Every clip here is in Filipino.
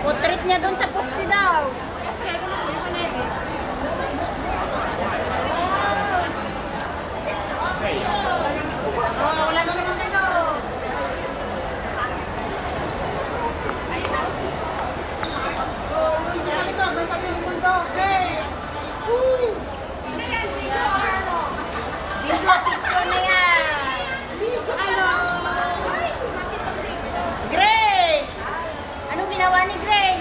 Food trip niya doon sa poste daw. Okay, ano na po yung edit? Oh, wala na naman kayo. Oh, dito sa likod, may sariling mundo. Okay. Woo! Video picture na yan. Hello. Gray! Anong ginawa ni Gray?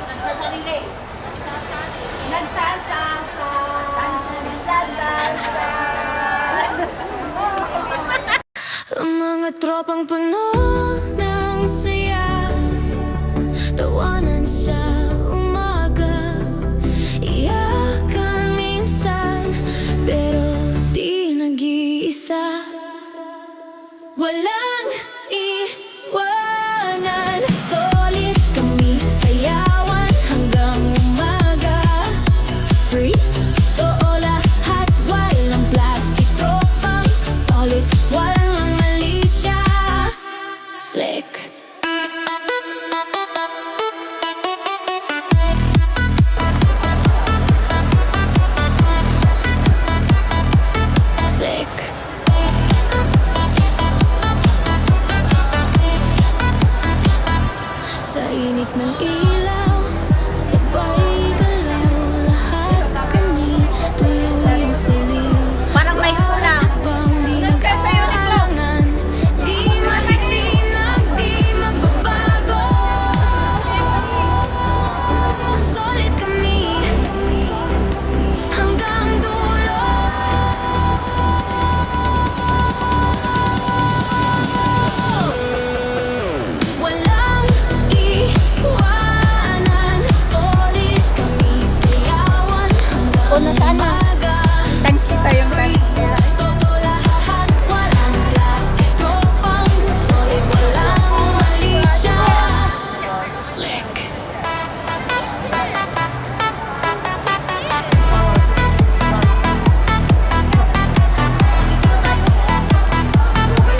Nagsasarili. Nagsasasa. Ang mga tropang puno ng saya, tawanan sa umaga, iyakan minsan, pero di nag-iisa. Walang iwanan, solid kami, sayawan hanggang umaga. Free, totoo lahat, walang plastic, tropang solid, walang malisya. Slick. Slick. Sa init ng ilaw, sabay galaw, lahat kami tuloy ang saliw. Parang may kulang. Bang di nagkaalangan, di matitinag, di magbabago. Solid kami hanggang dulo. Walang iwanan, solid kami, sayawan hanggang O, nasaan na? umaga. Kita yung Free, totoo lahat, walang plastic, tropang solid, walang malisya. Slick.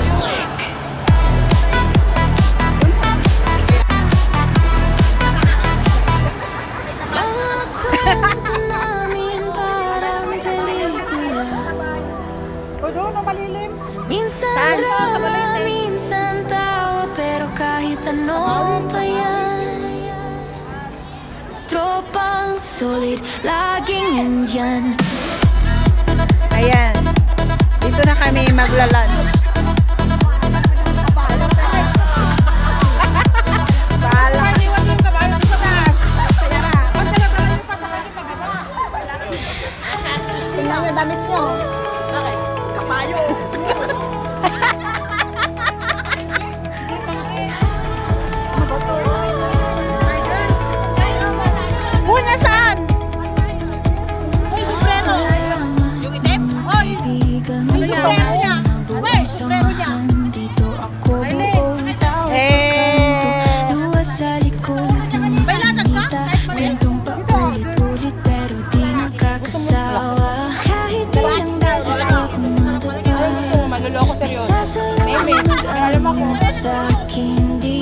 Slick. Mga kwento namin parang pelikula. O, doon, o, malilim. Minsan Saan? Sa drama, Balete. minsan tawa, pero kahit ano pa yan, tropang solid, laging nandyan. Ayan. Dito na kami magla-lunch. Bahala. Iwan yung kabayo sa taas. Kaya na. Ba't dala-dala yung pa sa kanya pababa? Tingnan mo yung damit niyo. Bakit? Kapayo. Uy, nasaan? Uy, sombrero. Yung itim? Oy! Ano yan? Sombrero niya. Uy, sombrero niya. Dito ako Aileen. buong tao sa kanto, luwas sa likod ng May latag ka? salita. Kahit maliit. Kwentong paulit-ulit pero di nakakasawa. Kahit ilang beses ko pumadapa, Maluloko seryoso. sasaluhin nag-angat sa akin. Hindi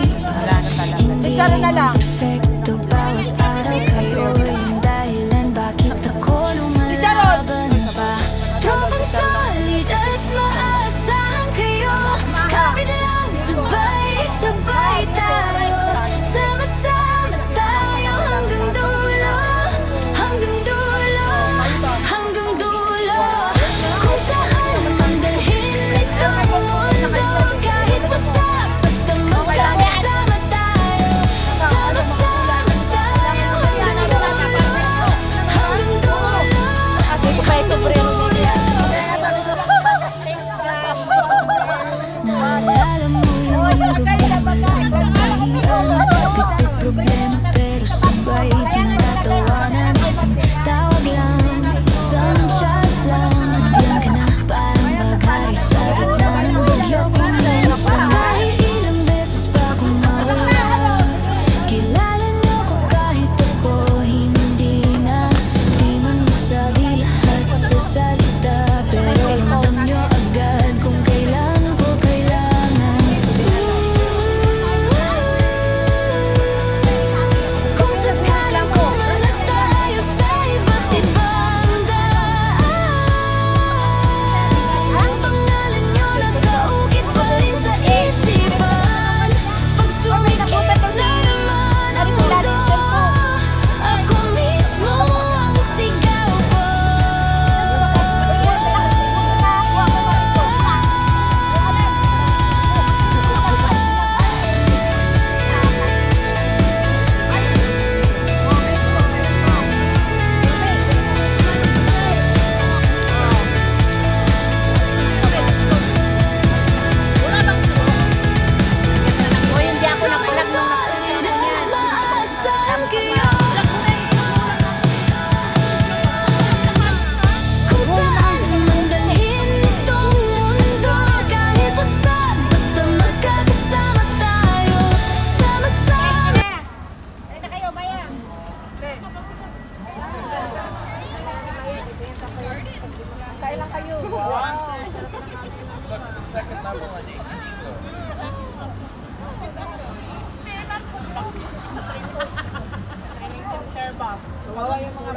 Kutsara na lang. perfecto, bawat araw kayo yung dahilan bakit ako lumalaban pa. Tropang solid at maasahan kayo, kapit lang, sabay-sabay tayo, sama-sama tayo hanggang dulo, hanggang dulo, hanggang dulo. Kung saan man dalhin itong mundo, kahit pasak, basta magkakasama tayo, sama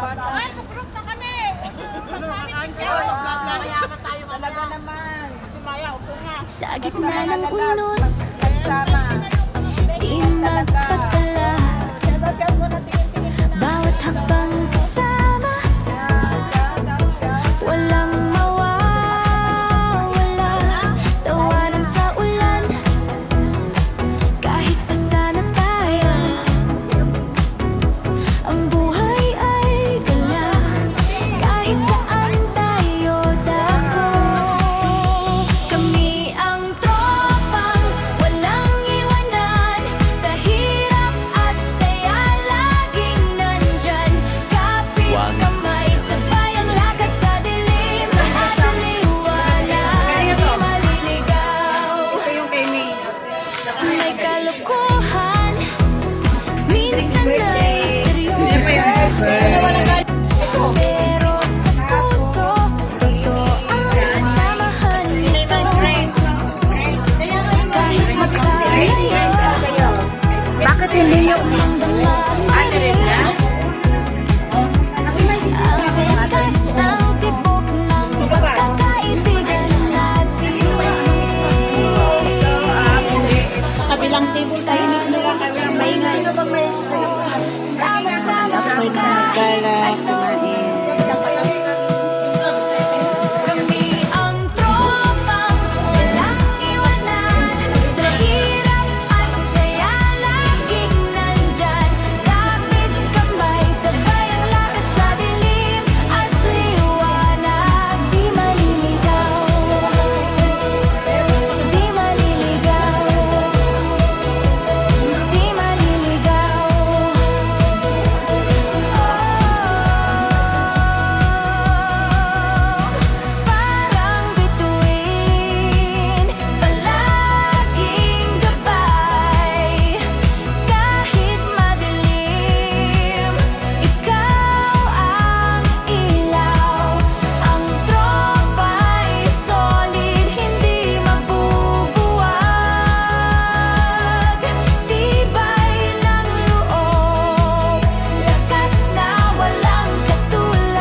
Ay, mag-group na kami. Talaga naman. Sa gitna ng unos, di magpatala. Bawat hakbang kasama, walang mawawala. Tawanan sa ulan, kahit asa na tayo. Ang buhay ay gala, kahit saan tayo dako. Kami ang tropang walang iwanan, sa hirap at saya laging nandyan. Kapit kamay, sabay ang lakad sa dilim at liwanag, di maliligaw. May kalokohan, minsan ay seryoso, pero sa puso, totoo ang samahan nito. Kahit magkalayo, Bakit hindi nyo? mamdama pa rin ang lakas ng tibok ng pagkakaibigan natin. Sa kabilang table tayo nila, kabilang maingay. Sino bang may Sama-sama Ako'y nagkala, kumain. kami ang tropang walang iwanan, sa hirap at saya laging nandyan. Kapit kamay, sabay ang lakad sa dilim at liwanag, di maliligaw. Di maliligaw. Di maliligaw. Parang bituin, palaging gabay. Kahit madilim, ikaw ang ilaw. Ang tropa'y solid, hindi mabubuwag. Tibay ng loob, lakas na walang katulad.